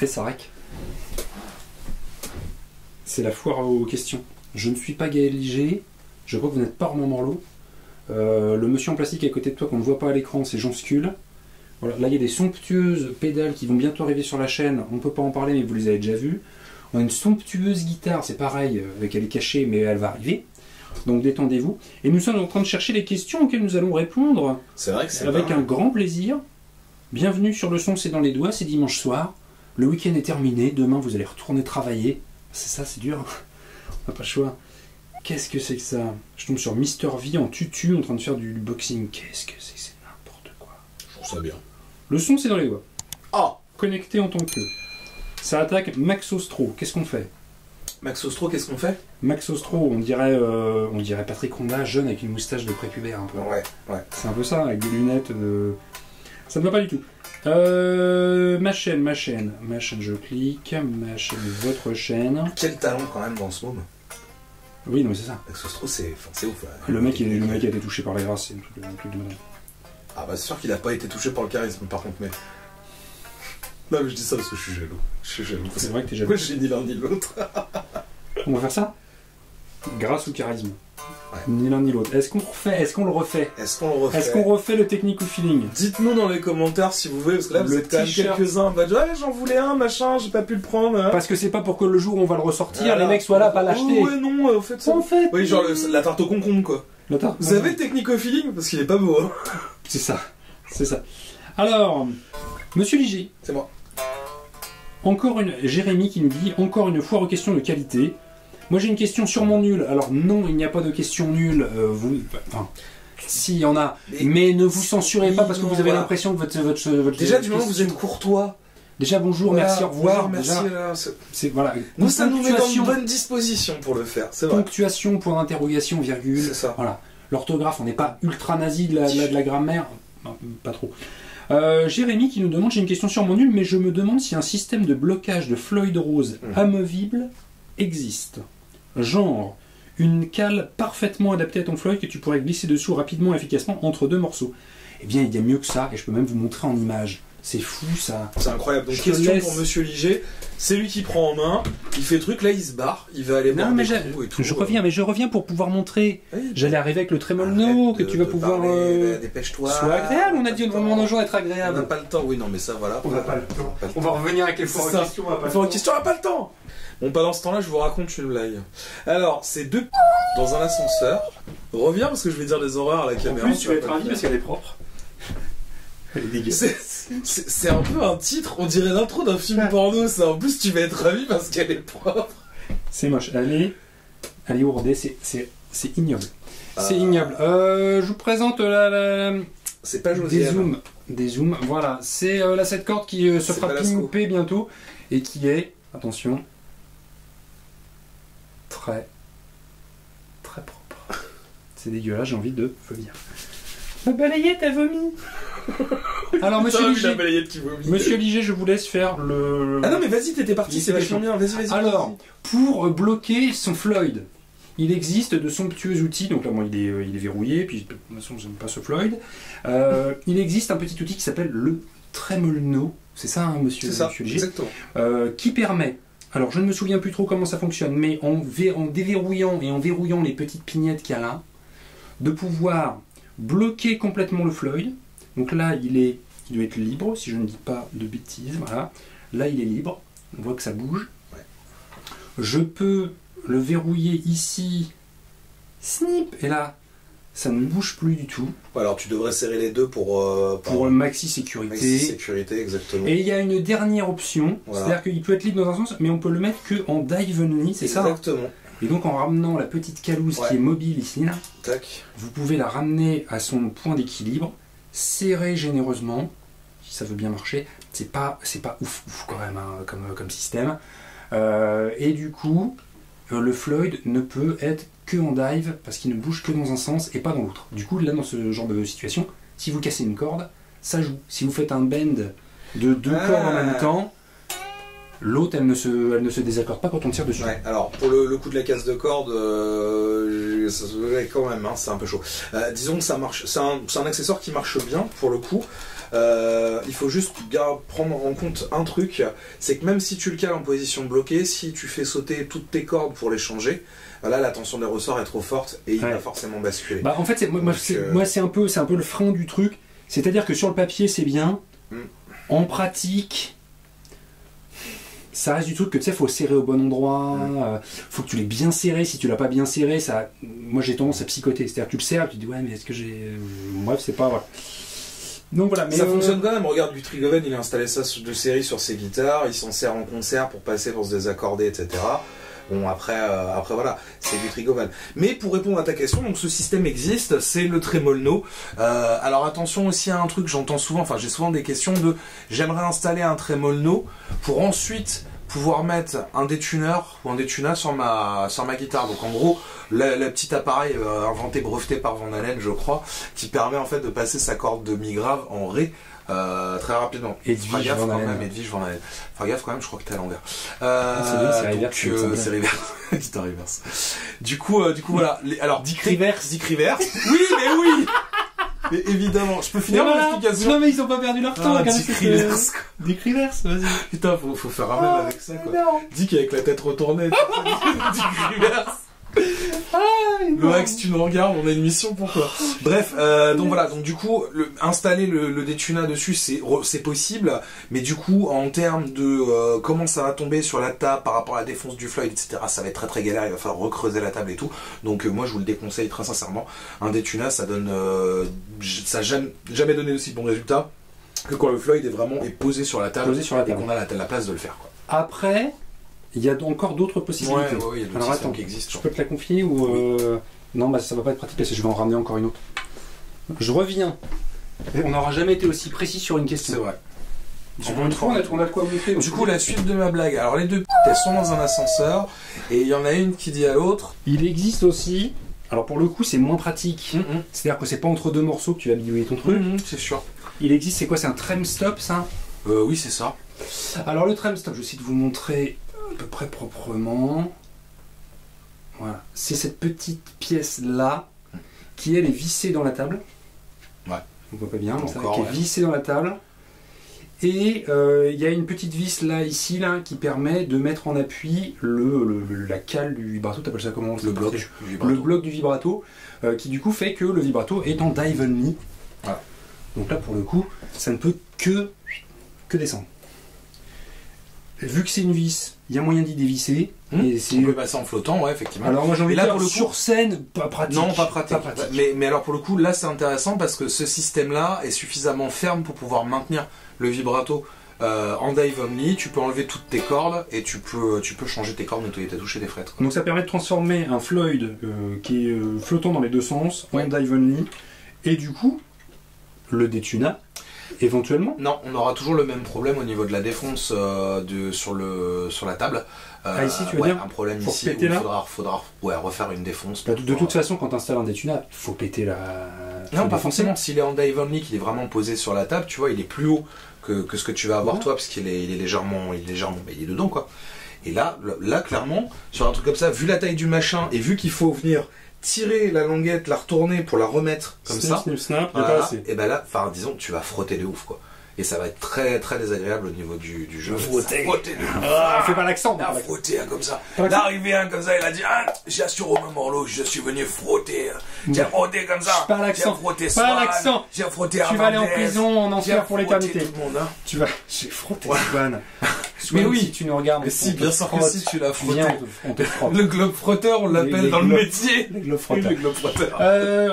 SAREC. C'est la foire aux questions. Je ne suis pas Gaël Liger, je crois que vous n'êtes pas Armand Morlot. Le monsieur en plastique à côté de toi qu'on ne voit pas à l'écran, c'est Jean Skull. Voilà, là il y a des somptueuses pédales qui vont bientôt arriver sur la chaîne, on ne peut pas en parler mais vous les avez déjà vues. On a une somptueuse guitare, c'est pareil, elle est cachée mais elle va arriver. Donc détendez-vous. Et nous sommes en train de chercher les questions auxquelles nous allons répondre. C'est vrai que c'est avec un grand plaisir. Bienvenue sur Le Son, c'est dans les doigts, c'est dimanche soir. Le week-end est terminé, demain vous allez retourner travailler. C'est ça, c'est dur. On n'a pas le choix. Qu'est-ce que c'est que ça? Je tombe sur Mister V en tutu en train de faire du boxing. Qu'est-ce que c'est? C'est n'importe quoi. Je trouve ça bien. Le son, c'est dans les doigts. Ah, Connecté en tant que. Ça attaque Max Ostro. Qu'est-ce qu'on fait? Max Ostro, qu'est-ce qu'on fait? Max Ostro, on dirait Patrick Ronda, jeune avec une moustache de prépubère un peu. Ouais. C'est un peu ça, avec des lunettes de... Ça ne va pas du tout. Ma chaîne, je clique. Ma chaîne, votre chaîne. Quel talent quand même dans ce môme. Oui, non mais c'est ça. Max Ostro, c'est ouf. Le mec a été touché par la grâce, c'est un truc de malade. Ah bah c'est sûr qu'il a pas été touché par le charisme par contre, mais... Non mais je dis ça parce que je suis jaloux. C'est vrai que t'es jaloux. Moi j'ai ni l'un ni l'autre. On va faire ça? Grâce ou charisme? Ouais. Ni l'un ni l'autre. Est-ce qu'on le refait? Est-ce qu'on refait le technique ou feeling? Dites-nous dans les commentaires si vous voulez, parce que là vous êtes quand même quelques-uns. Bah ouais, j'en voulais un, machin, j'ai pas pu le prendre. Hein. Parce que c'est pas pour que le jour où on va le ressortir, les mecs soient là, pas l'acheter. Oh, ouais, non, au fait ça. En fait. Oui, genre la tarte au concombre quoi. Vous avez le technique au feeling? Parce qu'il est pas beau. Hein. C'est ça. C'est ça. Alors, Monsieur Liger. C'est moi. Jérémy qui nous dit encore une foire aux questions de qualité. Moi j'ai une question sûrement nulle. Alors non, il n'y a pas de question nulle. Si, il y en a. Mais ne vous censurez pas parce que vous avez l'impression que votre déjà du moment où vous êtes courtois. Déjà bonjour, voilà, merci, au revoir. Bonjour, merci. Voilà. Nous ça nous met dans une bonne disposition pour le faire. C'est vrai. Ponctuation, point d'interrogation, virgule. C'est ça. Voilà. L'orthographe, on n'est pas ultra nazi de la grammaire. Non, pas trop. Jérémy qui nous demande, j'ai une question sûrement nulle, mais je me demande si un système de blocage de Floyd Rose amovible existe. Genre, une cale parfaitement adaptée à ton Floyd que tu pourrais glisser dessous rapidement et efficacement entre deux morceaux. Eh bien, il y a mieux que ça, et je peux même vous montrer en image. C'est fou ça. C'est incroyable. Donc question pour Monsieur Liger, c'est lui qui prend en main, il fait truc, là il se barre, il va aller voir des trous et tout. Je reviens pour pouvoir montrer. Oui, j'allais arriver avec le trémolno que tu vas pouvoir. Dépêche-toi. Soit agréable, on a dit au moment d'un jour être agréable. On n'a pas le temps, oui, non mais ça voilà. On n'a pas le temps. On va revenir avec les foires aux questions. On n'a pas le temps. Bon, pendant ce temps-là, je vous raconte une blague. Alors, c'est deux dans un ascenseur. Reviens parce que je vais dire des horreurs à la caméra. En plus, tu vas être ravi parce qu'elle est propre. Elle est dégueulasse. C'est un peu un titre, on dirait l'intro d'un film porno, ça. En plus, tu vas être ravi parce qu'elle est propre. C'est moche. Elle est ourdée, c'est ignoble. C'est ignoble. Je vous présente c'est pas Josiane. Des zooms. Voilà. C'est la 7 cordes qui se fera pimper bientôt et qui est, attention, très propre. C'est dégueulasse, j'ai envie de vomir. Ma balayette a vomi. Alors Monsieur Liger, je vous laisse faire le... Ah non mais vas-y, t'étais parti, c'est vachement bien, vas-y. Alors, pour bloquer son Floyd, il existe de somptueux outils, donc là moi il est verrouillé, puis de toute façon j'aime pas ce Floyd. Il existe un petit outil qui s'appelle le trémolno, c'est ça hein, Monsieur Liger, exactement. Qui permet, alors je ne me souviens plus trop comment ça fonctionne, mais en déverrouillant et en verrouillant les petites pignettes qu'il y a là, de pouvoir bloquer complètement le Floyd. Donc là, il doit être libre, si je ne dis pas de bêtises. Voilà. Là, il est libre. On voit que ça bouge. Ouais. Je peux le verrouiller ici. Snip. Et là, ça ne bouge plus du tout. Alors, tu devrais serrer les deux pour le maxi sécurité. Maxi sécurité, exactement. Et il y a une dernière option. Voilà. C'est-à-dire qu'il peut être libre dans un sens, mais on peut le mettre qu'en dive only. C'est ça. Exactement. Et donc en ramenant la petite calouse qui est mobile ici, là, vous pouvez la ramener à son point d'équilibre, serrer généreusement, si ça veut bien marcher. C'est pas ouf quand même hein, comme système. Et du coup, le Floyd ne peut être que en dive parce qu'il ne bouge que dans un sens et pas dans l'autre. Du coup, là dans ce genre de situation, si vous cassez une corde, ça joue. Si vous faites un bend de deux cordes en même temps, L'autre, elle ne se désaccorde pas quand on tire dessus. Ouais, alors pour le coup de la casse de corde, quand même, hein, c'est un peu chaud. Disons que ça marche, c'est un accessoire qui marche bien pour le coup. Il faut juste prendre en compte un truc, c'est que même si tu le cales en position bloquée, si tu fais sauter toutes tes cordes pour les changer, là la tension des ressorts est trop forte et il va forcément basculer. Bah en fait, moi c'est un peu le frein du truc. C'est-à-dire que sur le papier c'est bien, en pratique, ça reste du truc que tu sais, faut serrer au bon endroit, faut que tu l'aies bien serré. Si tu l'as pas bien serré, moi j'ai tendance à psychoter. C'est-à-dire que tu le serres, tu te dis ouais mais est-ce que j'ai, bref c'est pas voilà. Donc voilà, mais ça fonctionne quand même. Regarde Guthrie Govan, il a installé ça de série sur ses guitares, il s'en sert en concert pour passer, pour se désaccorder, etc. Bon après voilà, c'est Guthrie Govan. Mais pour répondre à ta question, donc ce système existe, c'est le Tremolno. Alors attention aussi à un truc, j'entends souvent, enfin j'ai souvent des questions de j'aimerais installer un Tremolno pour ensuite pouvoir mettre un détuneur ou un détuna sur ma guitare. Donc en gros, le petit appareil inventé, breveté par Van Halen, je crois, qui permet en fait de passer sa corde de mi grave en ré. Très rapidement. Edwige Van Halen. Edwige Van Halen. Enfin gaffe quand même, je crois que t'es à l'envers. C'est reverse. C'est reverse. Guitare reverse. Du coup voilà. Alors Dick Rivers. Oui, mais oui. Mais évidemment, je peux finir mon explication. Non mais ils ont pas perdu leur temps. Dick Rivers, vas-y. Putain, faut faire un même avec ça quoi. Dick avec la tête retournée. Dick Rivers. Le Rex, tu nous regardes, on a une mission pour toi. Bref, donc voilà, donc du coup, installer le détuna dessus, c'est possible, mais du coup, en termes de comment ça va tomber sur la table par rapport à la défonce du Floyd, etc., ça va être très très galère, il va falloir recreuser la table et tout. Donc moi, je vous le déconseille très sincèrement. Un détuna, ça donne, ça n'a jamais donné aussi bon résultat que quand le Floyd est posé sur la table, et qu'on a la place de le faire, quoi. Après, il y a encore d'autres possibilités. Ouais, il y a alors attends, qui existe, je peux te la confier ou non, bah ça va pas être pratique parce que je vais en ramener encore une autre. Je reviens. On n'aura jamais été aussi précis sur une question. C'est vrai. Encore une fois, on a de quoi montrer. Du coup, la suite de ma blague. Alors les deux elles sont dans un ascenseur et il y en a une qui dit à l'autre. Il existe aussi. Alors pour le coup, c'est moins pratique. C'est-à-dire que c'est pas entre deux morceaux que tu vas bidouiller ton truc. C'est sûr. Il existe. C'est quoi? C'est un trem stop, ça? Oui, c'est ça. Alors le trem stop, je vais essayer de vous montrer à peu près proprement. Voilà, c'est cette petite pièce là qui elle est vissée dans la table. Ouais. On voit pas bien, mais ça qui est vissée dans la table. Et il y a une petite vis là, ici, là, qui permet de mettre en appui la cale du vibrato. T'appelles ça comment? Le bloc du vibrato. Le bloc du vibrato, qui du coup fait que le vibrato est en dive only. Voilà. Donc là, pour le coup, ça ne peut que descendre. Vu que c'est une vis, il y a moyen d'y dévisser. Et on peut passer en flottant, ouais, effectivement. Alors moi j'ai envie de dire, pour le coup, sur scène, pas pratique. Non, pas pratique. Mais alors pour le coup, là c'est intéressant parce que ce système-là est suffisamment ferme pour pouvoir maintenir le vibrato en dive only. Tu peux enlever toutes tes cordes et tu peux changer tes cordes, nettoyer ta touche et tes frettes. Donc ça permet de transformer un Floyd qui est flottant dans les deux sens en dive only. Et du coup, le détuna. Éventuellement. Non, on aura toujours le même problème au niveau de la défonce sur la table. Ici, tu veux dire un problème faut ici péter où là faudra refaire une défonce. De toute façon, quand tu installes un détuna, il faut péter la. Non, pas forcément. S'il est en dive only, qu'il est vraiment posé sur la table, tu vois, il est plus haut que ce que tu vas avoir toi, parce qu'il est légèrement, il est dedans, quoi. Et là, clairement, sur un truc comme ça, vu la taille du machin et vu qu'il faut venir tirer la languette, la retourner pour la remettre comme ça, et ben là, enfin disons, tu vas frotter de ouf quoi. Et ça va être très très désagréable au niveau du jeu. Frotter de ouf. Fais pas l'accent. Frotter comme ça. L'arrivée comme ça, il a dit j'ai assuré Romain Morlot, je suis venu frotter. J'ai frotté comme ça. Pas l'accent. Pas l'accent. J'ai frotté. Tu vas aller en prison en enfer pour l'éternité. Tu vas. J'ai frotté Swan. Mais oui, si tu nous regardes. Mais si, bien sûr que si tu l'as frotté. On te frotte. Le globe frotteur, on l'appelle dans le métier. Le globe frotteur.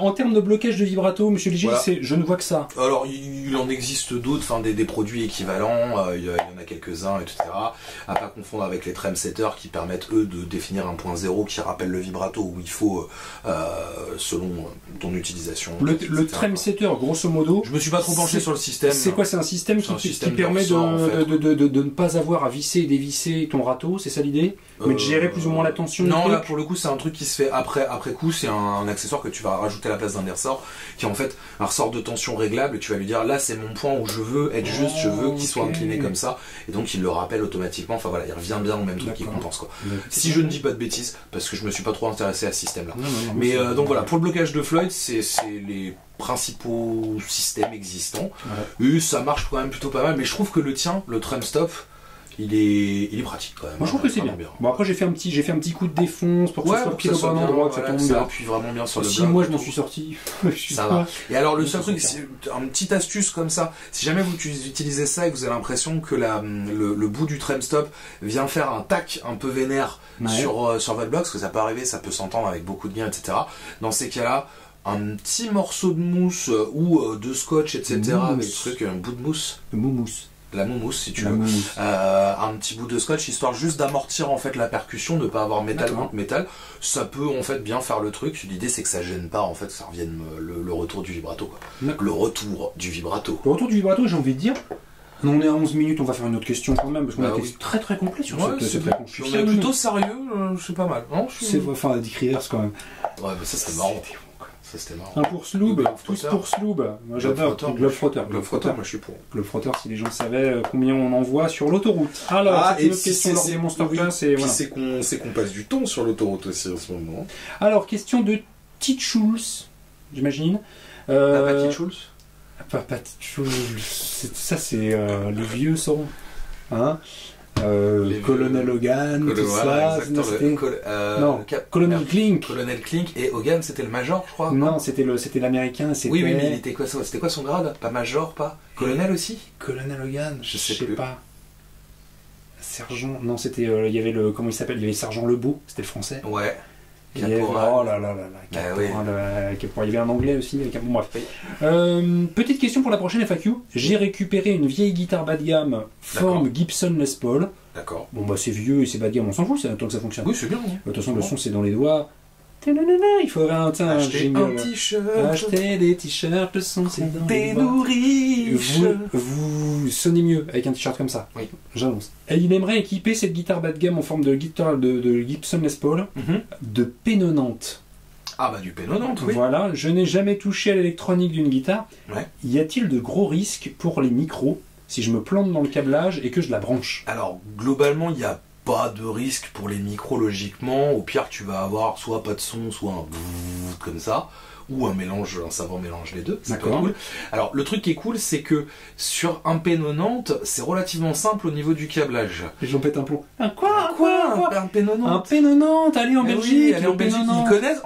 En termes de blocage de vibrato, monsieur Léger, je ne vois que ça. Alors, il en existe d'autres, enfin des produits équivalents, il y en a quelques-uns, etc. À pas confondre avec les tremsetters qui permettent eux de définir un point zéro qui rappelle le vibrato où il faut selon ton utilisation. Le tremsetter, grosso modo. Je me suis pas trop penché sur le système. C'est quoi? C'est un système qui permet de ne pas avoir avoir à visser et dévisser ton râteau, c'est ça l'idée? Mais de gérer plus ou moins la tension? Non, là pour le coup c'est un truc qui se fait après coup, c'est un accessoire que tu vas rajouter à la place d'un des ressorts, qui est en fait un ressort de tension réglable, et tu vas lui dire là c'est mon point où je veux être juste, je veux qu'il soit incliné comme ça, et donc il le rappelle automatiquement, enfin voilà, il revient bien au même truc qu'il compense quoi. Si je ne dis pas de bêtises, parce que je me suis pas trop intéressé à ce système là. Mais donc voilà, pour le blocage de Floyd, c'est les principaux systèmes existants, et ça marche quand même plutôt pas mal, mais je trouve que le tien, le Trem Stop, il est pratique quand même. Moi je trouve que c'est bien. Bon après j'ai fait un petit coup de défonce pour que ce soit pile au bon endroit, que ça tombe bien. Ça appuie vraiment bien sur le bloc. Si moi je m'en suis sorti. Ça va. Et alors le seul truc, c'est une petite astuce comme ça, si jamais vous utilisez ça et que vous avez l'impression que le bout du Trem Stop vient faire un tac un peu vénère sur votre bloc, parce que ça peut arriver, ça peut s'entendre avec beaucoup de gain, etc. Dans ces cas-là, un petit morceau de mousse ou de scotch, etc. Mais un bout de mousse. De moumousse. La moumousse si tu veux, un petit bout de scotch histoire juste d'amortir en fait la percussion, de pas avoir métal contre métal, ça peut en fait bien faire le truc. L'idée c'est que ça gêne pas en fait, ça revienne le retour du vibrato quoi. Le retour du vibrato. Le retour du vibrato, j'ai envie de dire. On est à 11 minutes, on va faire une autre question quand même, parce qu'on a été très très complet sur cette réponse. On est plutôt sérieux, c'est pas mal. C'est enfin Dick Rivers quand même. Ouais, mais ça c'était marrant. C'était marrant. Un pour Sloob, tous pour Sloob. Moi j'adore. Globetrotter. Globetrotter, moi je suis pour. Globetrotter, si les gens savaient combien on envoie sur l'autoroute. Alors, c'est une autre question lors des Monster Class. Et voilà. C'est qu'on passe du temps sur l'autoroute aussi en ce moment. Alors, question de Titchulz, j'imagine. Pas Titchulz? Pas Titchulz. Ça, c'est les vieux sauront. Hein? Colonel Hogan, tout ça. Colonel Klink. Colonel Klink et Hogan, c'était le major, je crois. Non, c'était l'américain. Oui, mais il était quoi? C'était quoi son grade? Pas major, pas colonel aussi? Colonel Hogan, je sais pas. Sergent, non, c'était il y avait comment il s'appelle? Il y avait Sergent Lebeau, c'était le français. Ouais. Caporal. Oh là là là là, Caporal. Il y avait un anglais aussi. Bon, bref. Petite question pour la prochaine FAQ. J'ai récupéré une vieille guitare bas de gamme forme Gibson Les Paul. D'accord. Bon bah c'est vieux et c'est bas de gamme, on s'en fout, c'est tant que ça fonctionne. Oui, c'est bien. De toute façon, le son c'est dans les doigts. Il faudrait acheter un t-shirt. Acheter des t-shirts, le son c'est dans les doigts. Nourriches. Vous sonnez mieux avec un t-shirt comme ça. Oui. J'annonce. Et il aimerait équiper cette guitare bas de gamme en forme de guitare de Gibson Les Paul de P90. Ah bah du P90, oui. Voilà, je n'ai jamais touché à l'électronique d'une guitare. Ouais. Y a-t-il de gros risques pour les micros si je me plante dans le câblage et que je la branche? Alors globalement, il y a pas de risque pour les micros logiquement. Au pire, tu vas avoir soit pas de son, soit un comme ça, ou un savant mélange les deux. C'est pas cool. Alors le truc qui est cool, c'est que sur un P90, c'est relativement simple au niveau du câblage. Et j'en pète un plomb. Un P90. Un P90, allez en Belgique. Allez en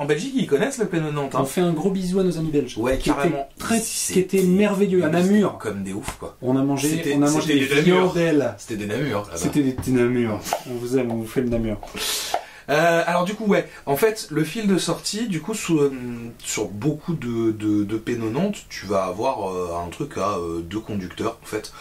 Belgique, ils connaissent le P90. Hein. On fait un gros bisou à nos amis belges. Ouais, carrément. Qui était merveilleux, à Namur. Comme des oufs quoi. On a mangé des viandelles. C'était des Namur. C'était des petits Namur. On vous aime, on vous fait le Namur. Alors du coup ouais, en fait le fil de sortie du coup sur beaucoup de P90 tu vas avoir un truc à deux conducteurs en fait,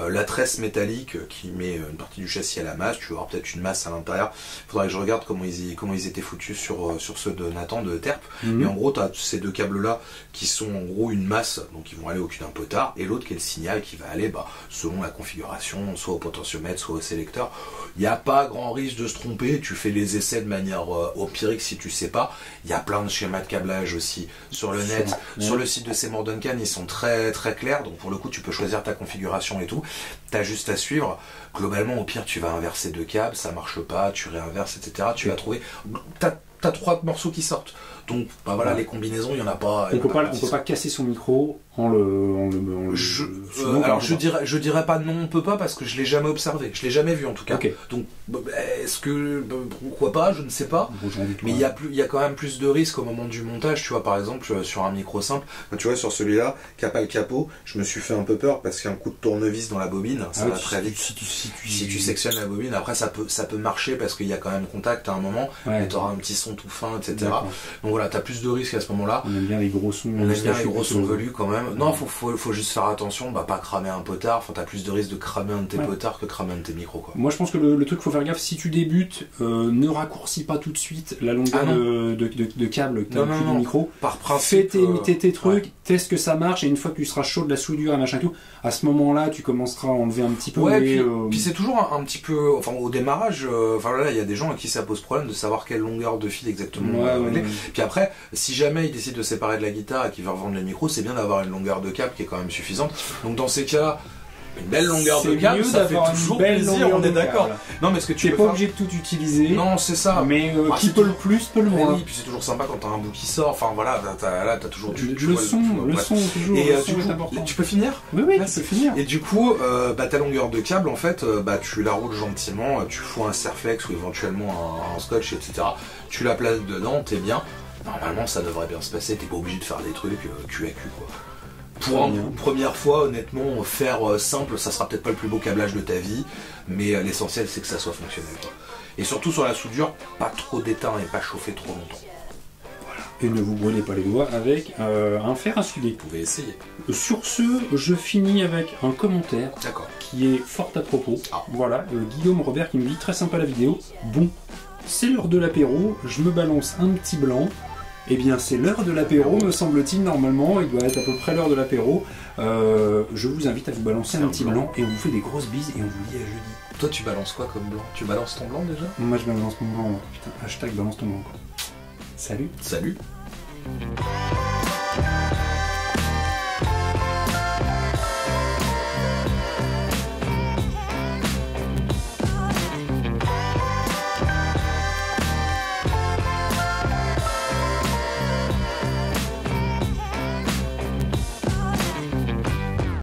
la tresse métallique qui met une partie du châssis à la masse, tu vas avoir peut-être une masse à l'intérieur, faudrait que je regarde comment ils étaient foutus sur ceux de Nathan de Terp, mais en gros tu as ces deux câbles là qui sont en gros une masse, donc ils vont aller au cul d'un potard, et l'autre qui est le signal qui va aller selon la configuration, soit au potentiomètre, soit au sélecteur. Il n'y a pas grand risque de se tromper, tu fais les essais de manière empirique si tu sais pas. Il y a plein de schémas de câblage aussi sur le net, sur le site de Seymour Duncan, ils sont très très clairs, donc pour le coup tu peux choisir ta configuration et tout, t'as juste à suivre. Globalement au pire tu vas inverser deux câbles, ça marche pas, tu réinverses, etc. Tu vas trouver, t'as trois morceaux qui sortent, donc voilà, les combinaisons il y en a pas. On peut pas casser son micro alors je dirais pas non, on peut pas, parce que je l'ai jamais observé, je l'ai jamais vu en tout cas. Donc est-ce que pourquoi pas, je ne sais pas. Mais il y a quand même plus de risques au moment du montage, tu vois, par exemple sur un micro simple, tu vois, sur celui-là qui a pas le capot, je me suis fait un peu peur parce qu'un coup de tournevis dans la bobine, ça va très vite. Si tu sectionnes la bobine, après ça peut marcher parce qu'il y a quand même contact à un moment, et tu auras un petit son tout fin, etc. Donc voilà, t'as plus de risques à ce moment-là. On aime bien les gros sons. On aime bien les gros sons velus quand même. Non, faut juste faire attention, pas cramer un potard. Enfin, t'as plus de risque de cramer un de tes potards que cramer un de tes micros, quoi. Moi, je pense que le truc qu'il faut faire gaffe, si tu débutes, ne raccourcis pas tout de suite la longueur de câble que tu as au-dessus du micro. Par principe, fais tes trucs, teste que ça marche, et une fois que tu seras chaud de la soudure et machin et tout, à ce moment-là, tu commenceras à enlever un petit peu. Puis c'est toujours un petit peu, enfin, au démarrage, il y a des gens à qui ça pose problème de savoir quelle longueur de fil exactement. Puis après, si jamais ils décident de séparer de la guitare et qu'ils veulent revendre les micros, c'est bien d'avoir une longueur de câble qui est quand même suffisante. Donc dans ces cas-là, une belle longueur de câble, ça fait toujours plaisir, on est d'accord. Non, mais ce que tu n'es pas obligé de tout utiliser. Non, c'est ça. Mais qui peut le plus, peut le moins. Oui, puis c'est toujours sympa quand t'as un bout qui sort. Enfin voilà, là t'as toujours le son toujours. Et est important. Tu peux finir? Oui, tu peux finir. Et du coup, ta longueur de câble, en fait, tu la roules gentiment, tu fous un serflex ou éventuellement un scotch, etc. Tu la places dedans, t'es bien. Normalement, ça devrait bien se passer. T'es pas obligé de faire des trucs cul à cul, quoi. Pour une première fois, honnêtement, faire simple, ça sera peut-être pas le plus beau câblage de ta vie, mais l'essentiel c'est que ça soit fonctionnel, quoi. Et surtout sur la soudure, pas trop d'étain et pas chauffer trop longtemps. Voilà. Et ne vous brûlez pas les doigts avec un fer à souder. Vous pouvez essayer. Sur ce, je finis avec un commentaire qui est fort à propos. Voilà, Guillaume Robert qui me dit très sympa la vidéo. Bon, c'est l'heure de l'apéro, je me balance un petit blanc. Eh bien, c'est l'heure de l'apéro, me semble-t-il, normalement. Il doit être à peu près l'heure de l'apéro. Je vous invite à vous balancer un petit blanc et on vous fait des grosses bises et on vous dit à jeudi. Toi, tu balances quoi comme blanc? Tu balances ton blanc déjà? Moi, je balance mon blanc. Putain, #balance ton blanc. Salut. Salut.